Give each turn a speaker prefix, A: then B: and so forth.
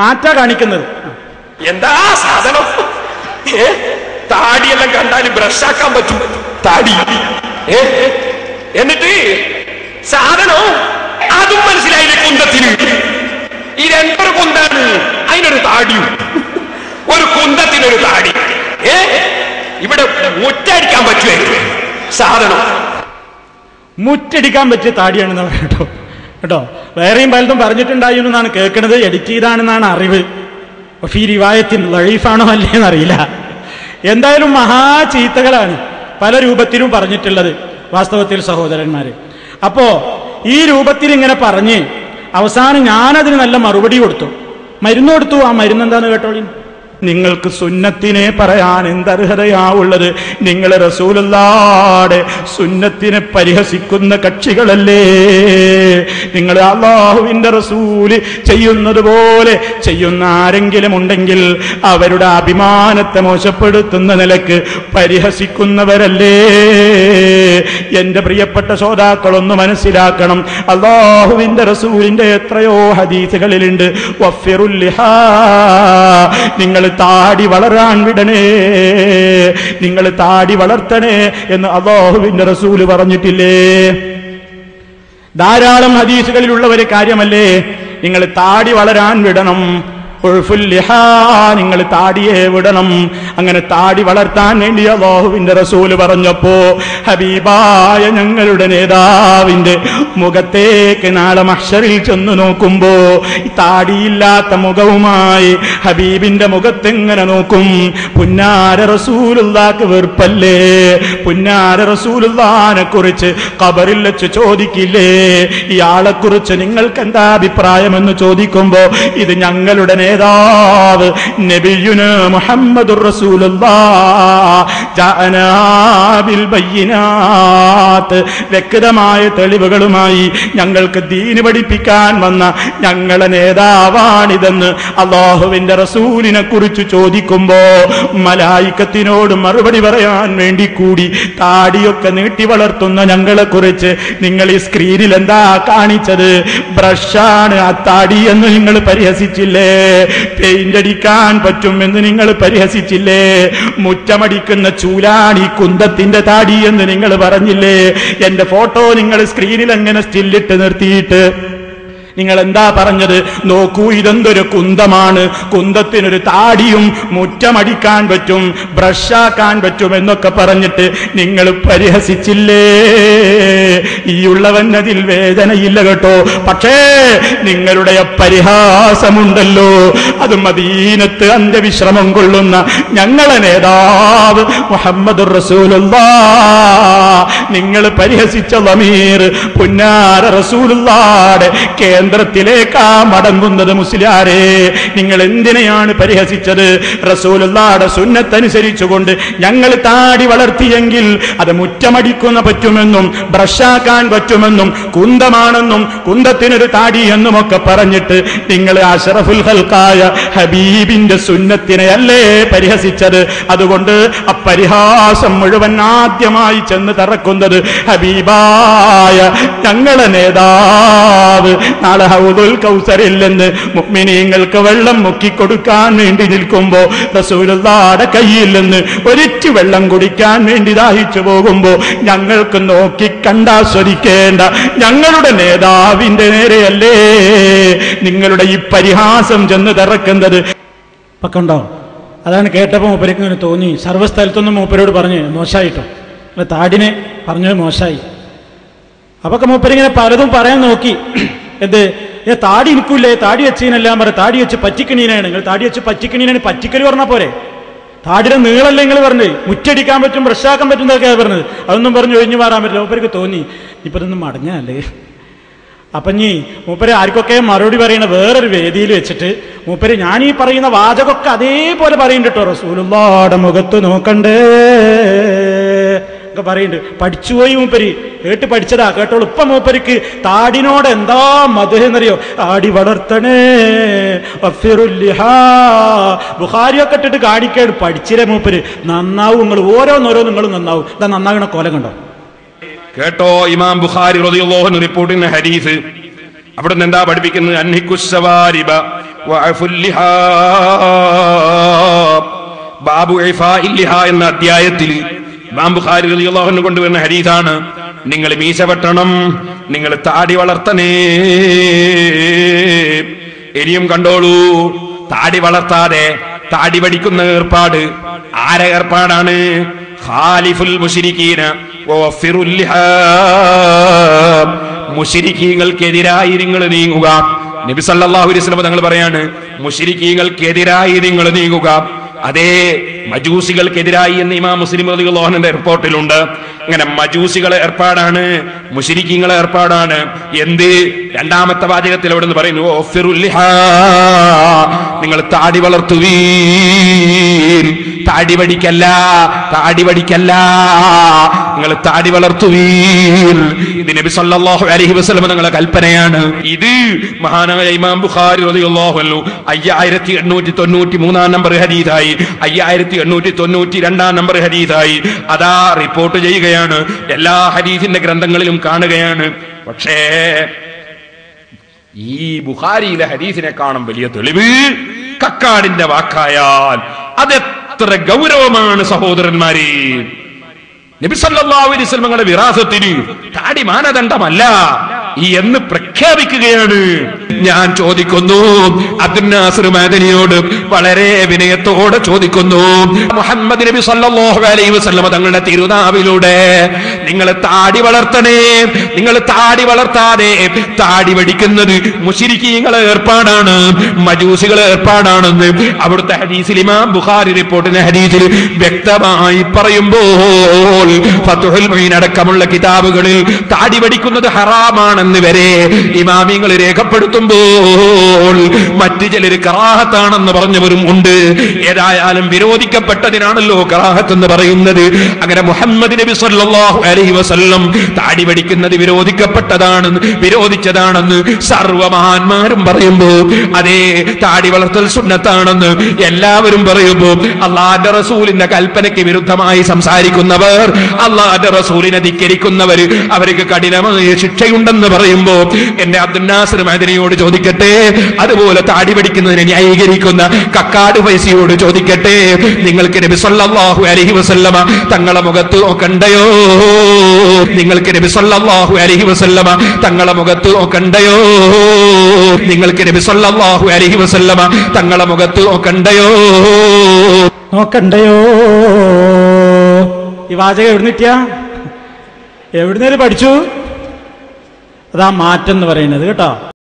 A: മാറ്റാ കാണിക്കുന്നത്.
B: എന്താ സാധനം? താടിയെല്ലാം കണ്ടാൽ ബ്രഷാക്കാൻ പറ്റും താടി. എന്നിട്ട് സാധനം അതും മനസ്സിലായില്ലേ കുന്തത്തിന്? ഈ രണ്ടൊരു കുന്താണ്, അതിനൊരു താടിയും. ഒരു കുന്തത്തിനൊരു താടി. ഇവിടെ മുറ്റടിക്കാൻ പറ്റുമായിരുന്നു സാധനം.
A: മുറ്റടിക്കാൻ പറ്റിയ താടിയാണെന്ന് കേട്ടോ കേട്ടോ. വേറെയും പലതും പറഞ്ഞിട്ടുണ്ടായിരുന്നു എന്നാണ് കേൾക്കുന്നത്. എഡിറ്റ് ചെയ്താണെന്നാണ് അറിവ്. ഈ റിവായത്തിൽ ലൈഫാണോ അല്ലേന്നറിയില്ല. എന്തായാലും മഹാ ചീത്തകളാണ് പല രൂപത്തിലും പറഞ്ഞിട്ടുള്ളത് വാസ്തവത്തിൽ സഹോദരന്മാര്. അപ്പോ ഈ രൂപത്തിൽ ഇങ്ങനെ പറഞ്ഞ് അവസാനം ഞാനതിന് നല്ല മറുപടി കൊടുത്തു, മരുന്ന് കൊടുത്തു. ആ മരുന്ന് എന്താന്ന് കേട്ടോളി. നിങ്ങൾക്ക് സുന്നത്തിനെ പറയാൻ എന്തർഹതയാവുള്ളത്? നിങ്ങൾ റസൂലുള്ളാഹിയുടെ സുന്നത്തിനെ പരിഹസിക്കുന്ന കക്ഷികളല്ലേ? നിങ്ങൾ അല്ലാഹുവിന്റെ റസൂല് ചെയ്യുന്നത് പോലെ ചെയ്യുന്ന ആരെങ്കിലും ഉണ്ടെങ്കിൽ അവരുടെ അഭിമാനത്തെ മോശപ്പെടുത്തുന്ന നിലക്ക് പരിഹസിക്കുന്നവരല്ലേ? എന്റെ പ്രിയപ്പെട്ട ശ്രോതാക്കളൊന്ന് മനസ്സിലാക്കണം. അല്ലാഹുവിന്റെ റസൂലിന്റെ എത്രയോ ഹദീസുകളിലുണ്ട്, വഫിറുൽ ലിഹാ, നിങ്ങൾ താടി വളരാൻ വിടണേ, നിങ്ങൾ താടി വളർത്തണേ എന്ന് അല്ലാഹുവിന്റെ റസൂല് പറഞ്ഞിട്ടില്ലേ? ധാരാളം ഹദീസുകളിലുള്ള ഒരു കാര്യമല്ലേ നിങ്ങൾ താടി വളരാൻ വിടണം. നിങ്ങൾ താടിയെ വിടണം. അങ്ങനെ താടി വളർത്താൻ വേണ്ടി അല്ലാഹുവിന്റെ റസൂല് പറഞ്ഞപ്പോ ഹബീബായ ഞങ്ങളുടെ നേതാവിന്റെ മുഖത്തേക്ക് നാളെ മഹ്ശറിൽ ചെന്ന് നോക്കുമ്പോ താടിയില്ലാത്ത മുഖവുമായി ഹബീബിന്റെ മുഖത്തെങ്ങനെ നോക്കും? പുന്നാര റസൂലുള്ളാഹിക്ക് വെറുപ്പല്ലേ? പുന്നാര റസൂലുള്ളാഹിനെ കുറിച്ച് ഖബറിൽ വെച്ച് ചോദിക്കില്ലേ, ഇയാളെ കുറിച്ച് നിങ്ങൾക്ക് എന്താ അഭിപ്രായമെന്ന് ചോദിക്കുമ്പോ ഇത് ഞങ്ങളുടെ നേതാവ് നബിയുനാ മുഹമ്മദുർ റസൂലുള്ളാഹ് ജാഅനാ ബിൽ ബയ്യിനാത്ത്, വ്യക്തമായ തെളിവുകളുമായി ഞങ്ങൾക്ക് ദീന് പഠിപ്പിക്കാൻ വന്ന ഞങ്ങളുടെ നേതാവാണിതെന്ന് അല്ലാഹുവിന്റെ റസൂലിനെ കുറിച്ച് ചോദിക്കുമ്പോ മലായികത്തിനോട് മറുപടി പറയാൻ വേണ്ടി കൂടി താടിയൊക്കെ നീട്ടി വളർത്തുന്ന ഞങ്ങളെ കുറിച്ച് നിങ്ങൾ ഈ സ്ക്രീനിൽ എന്താ കാണിച്ചത്? ബ്രഷാണ് ആ താടി എന്ന് നിങ്ങൾ പരിഹസിച്ചില്ലേ? പെയിന്റ് അടിക്കാൻ പറ്റുമെന്ന് നിങ്ങൾ പരിഹസിച്ചില്ലേ? മുറ്റമടിക്കുന്ന ചൂലാണ് ഈ കുന്തത്തിന്റെ താടി എന്ന് നിങ്ങൾ പറഞ്ഞില്ലേ? എന്റെ ഫോട്ടോ നിങ്ങൾ സ്ക്രീനിൽ എങ്ങനെ സ്റ്റില്ലിട്ട് നിർത്തിയിട്ട് നിങ്ങൾ എന്താ പറഞ്ഞത്? നോക്കൂ, ഇതെന്തൊരു കുന്തമാണ്, കുന്തത്തിനൊരു താടിയും മുറ്റമടിക്കാൻ പറ്റും, ബ്രഷാക്കാൻ പറ്റും എന്നൊക്കെ പറഞ്ഞിട്ട് നിങ്ങൾ പരിഹസിച്ചില്ലേ? ഈ ഉള്ളവൻ അതിൽ വേദനയില്ല കേട്ടോ. പക്ഷേ നിങ്ങളുടെ പരിഹാസമുണ്ടല്ലോ, അത് മദീനത്ത് അന്ത്യവിശ്രമം കൊള്ളുന്ന ഞങ്ങളെ നേതാവ് മുഹമ്മദുർ റസൂലുള്ളാഹ് നിങ്ങൾ പരിഹസിച്ച ലമീർ പുന്നാര റസൂലുള്ളാഹിയുടെ കേന്ദ്രത്തിലേക്കാ മടങ്ങുന്നത്. മുസ്ലിയാരെ, നിങ്ങൾ എന്തിനെയാണ് പരിഹസിച്ചത്? റസൂലുള്ളാഹിയുടെ സുന്നത്തനുസരിച്ചുകൊണ്ട് ഞങ്ങൾ താടി വളർത്തിയെങ്കിൽ അത് മുറ്റമടിക്കുന്ന പറ്റുമെന്നും ബ്രഷാക്കാൻ പറ്റുമെന്നും കുന്തമാണെന്നും കുന്തത്തിനൊരു താടി എന്നുമൊക്കെ പറഞ്ഞിട്ട് നിങ്ങൾ അഷ്റഫുൽ ഖൽഖായ ഹബീബിന്റെ സുന്നത്തിനെയല്ലേ പരിഹസിച്ചത്? അതുകൊണ്ട് അപരിഹാസം മുഴുവൻ ആദ്യമായി ചെന്ന് തറക്കുന്നത് ഹബീബായ ഞങ്ങളെ നേതാവ് നാളെ ഹൗദുൽ കൗസറിൽ നിന്ന് മുഅ്മിനീങ്ങൾക്ക് വെള്ളം മുക്കിക്കൊടുക്കാൻ വേണ്ടി നിൽക്കുമ്പോ റസൂലുള്ളാഹിയുടെ കയ്യിൽ നിന്ന് ഒരിറ്റു വെള്ളം കുടിക്കാൻ വേണ്ടി ദാഹിച്ചു പോകുമ്പോ ഞങ്ങൾക്ക് നോക്കി കണ്ടാസ്വദിക്കേണ്ട ഞങ്ങളുടെ നേതാവിന്റെ നേരെയല്ലേ നിങ്ങളുടെ ഈ പരിഹാസം ചെന്ന് തറക്കുന്നത്? കണ്ടോ? അതാണ് കേട്ടപ്പോൾ മൂപ്പർക്ക് ഇങ്ങനെ തോന്നി. സർവ്വസ്ഥലത്തൊന്നും മൂപ്പരോട് പറഞ്ഞ് മോശമായിട്ടോ, താടിനെ പറഞ്ഞത് മോശമായി. അപ്പൊക്കെ മൂപ്പരിങ്ങനെ പലതും പറയാൻ നോക്കി. എന്ത് താടി ഇരിക്കൂലേ, താടി വെച്ചീനെല്ലാം പറ, താടി വെച്ച് പറ്റിക്കണീനാണ്. നിങ്ങൾ താടി വെച്ച് പറ്റിക്കണീനാണ്, പറ്റിക്കല് പറഞ്ഞാൽ പോരെ? താടിയുടെ നീളല്ലേ നിങ്ങൾ പറഞ്ഞത്? മുറ്റടിക്കാൻ പറ്റും, ബ്രഷാക്കാൻ പറ്റും എന്നൊക്കെയാണ് പറഞ്ഞത്. അതൊന്നും പറഞ്ഞ് ഒഴിഞ്ഞു മാറാൻ പറ്റില്ല. മൂപ്പർക്ക് തോന്നി ഇപ്പൊ ഇതൊന്നും മടങ്ങാല്ലേ. അപ്പൊ ഇനി മൂപ്പര് ആർക്കൊക്കെ മറുപടി പറയണ വേറൊരു വേദിയിൽ വെച്ചിട്ട് മൂപ്പര് ഞാൻ ഈ പറയുന്ന വാചകമൊക്കെ അതേപോലെ പറയുന്നുണ്ട് കേട്ടോ. റസൂലുള്ളാഹിയുടെ മുഖത്ത് നോക്കണ്ടേ ഒക്കെ പറയുന്നുണ്ട്. പഠിച്ചുപോയി മൂപ്പര്, കേട്ട് പഠിച്ചതാ കേട്ടോളൂ. ഇപ്പൊ മൂപ്പർക്ക് താടിനോട് എന്താ മദ്ഹ് എന്നറിയോ? താടി വളർത്തണേ, ബുഖാരിയൊക്കെ ഇട്ടിട്ട് കാണിക്കേട് പഠിച്ചില്ലേ മൂപ്പര്. നന്നാവും നിങ്ങൾ, ഓരോന്നോരോ നിങ്ങൾ നന്നാവും. ഇതാ നന്നാകണ കോലം കണ്ടോ?
B: കേട്ടോ, ഇമാം ബുഖാരി റളിയല്ലാഹു അൻഹു റിപ്പോർട്ട് ചെയ്യുന്ന ഹദീസ്. അവിടെ നിന്ന് എന്താ പഠിപ്പിക്കുന്നത്? അൻഹിക്കുസ്സവാരിബ വഅഫുൽ ലിഹാ. ബാബു ഇഫാഇൽ ലിഹാ എന്ന അധ്യായത്തിൽ ഇമാം ബുഖാരി റളിയല്ലാഹു അൻഹു കൊണ്ടുവരുന്ന ഹദീസാണ്. നിങ്ങൾ മീശ വെട്ടണം, നിങ്ങൾ താടി വളർത്തണേ. ഇനിയും കണ്ടോളൂ, താടി വളർത്താതെ താടി വടിക്കുന്ന ഏർപ്പാട് ആരെ ഏർപ്പാടാണ്? ഖാലിഫുൽ മുശ്രിക്കീന വവഫിറുൽ ലിഹാ. മുശ്രിക്കീങ്ങൾക്കെതിരായി നിങ്ങൾ നീങ്ങുക. നബി സല്ലല്ലാഹു അലൈഹി വസല്ലം തങ്ങൾ പറയാണ്, മുശ്രിക്കീങ്ങൾക്കെതിരായി നിങ്ങൾ നീങ്ങുക. അതേ മജൂസികൾക്കെതിരായി എന്ന് ഇമാം മുസ്ലിം റളിയല്ലാഹു അൻഹുവിന്റെ റിപ്പോർട്ടിലുണ്ട്. അങ്ങനെ മജൂസികളെ ഏർപ്പാടാണ്, മുശ്രിക്കീങ്ങളെ ഏർപ്പാടാണ്. എന്ത്? രണ്ടാമത്തെ വാചകത്തിൽ അവിടെ നിന്ന് പറയുന്നു, വഫിറുൽ ലിഹാ, നിങ്ങൾ താടി വളർത്തുവീൻ. താടി വടിക്കല്ല, താടി വടിക്കല്ല, നിങ്ങൾ താടി വളർത്തുവീൻ. ഇത് നബി സല്ലല്ലാഹു അലൈഹി വസല്ലം തങ്ങളുടെ കൽപ്പനയാണ്. ഇത് മഹാനായ ഇമാം ബുഖാരി റളിയല്ലാഹു അൻഹു 5893 നമ്പർ ഹദീസായി, 5892 നമ്പർ ഹദീസായി അതാ റിപ്പോർട്ട് ചെയ്യുകയാണ്. എല്ലാ ഹദീസിന്റെ ഗ്രന്ഥങ്ങളിലും കാണുകയാണ്. പക്ഷേ ഈ ബുഖാരിയിലെ ഹദീസിനെക്കാളും വലിയ തെളിവ് കക്കാടിന്റെ വാക്കായാൽ അതെത്ര ഗൗരവമാണ് സഹോദരന്മാരെ. നബി സല്ലല്ലാഹു അലൈഹി വസല്ലമയുടെ വിറാസത്തിന് താടി മാനദണ്ഡമല്ല എന്ന് പ്രഖ്യാപിക്കുകയാണ്. ഞാൻ ചോദിക്കുന്നു, അബ്ദുൽ നാസിർ മദനിയോട് വളരെ വിനയത്തോടെ ചോദിക്കുന്നു, മുഹമ്മദ് നബി സല്ലല്ലാഹു അലൈഹി വസല്ലം തങ്ങളുടെ തിരുനാവിലൂടെ നിങ്ങൾ താടി വളർത്തണേ, നിങ്ങൾ താടി വളർത്താതെ താടി വടിക്കുന്നത് മുശ്രിക്കീങ്ങളെ ഏർപ്പാടാണ്, മജൂസികളെ ഏർപ്പാടാണെന്ന് അവിടുത്തെ ഹദീസിൽ ഇമാം ബുഖാരി റിപ്പോർട്ടിന്റെ ഹദീസിൽ വ്യക്തമായി പറയുമ്പോൾ ഫത്ഹുൽ മുഈൻ അടക്കമുള്ള കിതാബുകളിൽ താടി വടിക്കുന്നത് ഹറാമാണെന്ന് വരെ ഇമാമിങ്ങൾ രേഖപ്പെടുത്തുമ്പോൾ മറ്റു ചിലർ കറാഹത്താണെന്ന് പറഞ്ഞവരും ഉണ്ട്. ഏതായാലും വിരോധിക്കപ്പെട്ടതിനാണല്ലോ കറാഹത്ത് എന്ന് പറയുന്നത്. അങ്ങനെ മുഹമ്മദ് നബി സല്ലല്ലാഹു അലൈഹി വസല്ലം താടി വടിക്കുന്നത് വിരോധിച്ചതാണെന്ന് സർവമഹാന്മാരും പറയുമ്പോ, അതേ താടി വളർത്തൽ സുന്നത്താണെന്ന് എല്ലാവരും പറയുമ്പോ, അള്ളാഹുവിന്റെ റസൂലിന്റെ കൽപ്പനയ്ക്ക് വിരുദ്ധമായി സംസാരിക്കുന്നവർ, അള്ളാഹുവിന്റെ റസൂലിനെ ധിക്കരിക്കുന്നവർ, അവർക്ക് കഠിനമായ ശിക്ഷയുണ്ടെന്ന് പറയുമ്പോ എന്റെ അബ്ദുൽ നാസിർ മദനിയോട് ചോദിക്കട്ടെ, അതുപോലെ താടി പിടിക്കുന്നതിനെ ന്യായീകരിക്കുന്ന കക്കാട് ഫൈസിയോട് ചോദിക്കട്ടെ, നിങ്ങൾക്ക് നബി സല്ലല്ലാഹു അലൈഹി വസല്ലമ തങ്ങളെ മുഖത്ത് നോക്കണ്ടയോ? നിങ്ങൾക്ക് നബി സല്ലല്ലാഹു അലൈഹി വസല്ലമ തങ്ങളെ മുഖത്ത് നോക്കണ്ടയോ? നിങ്ങൾക്ക് നബി സല്ലല്ലാഹു അലൈഹി വസല്ലമ തങ്ങളെ മുഖത്ത് നോക്കണ്ടയോ?
A: ഈ വാചകം എവിടുന്നിട്ടാ, എവിടുന്നേര് പഠിച്ചു? അതാ മാറ്റം എന്ന് പറയുന്നത് കേട്ടോ.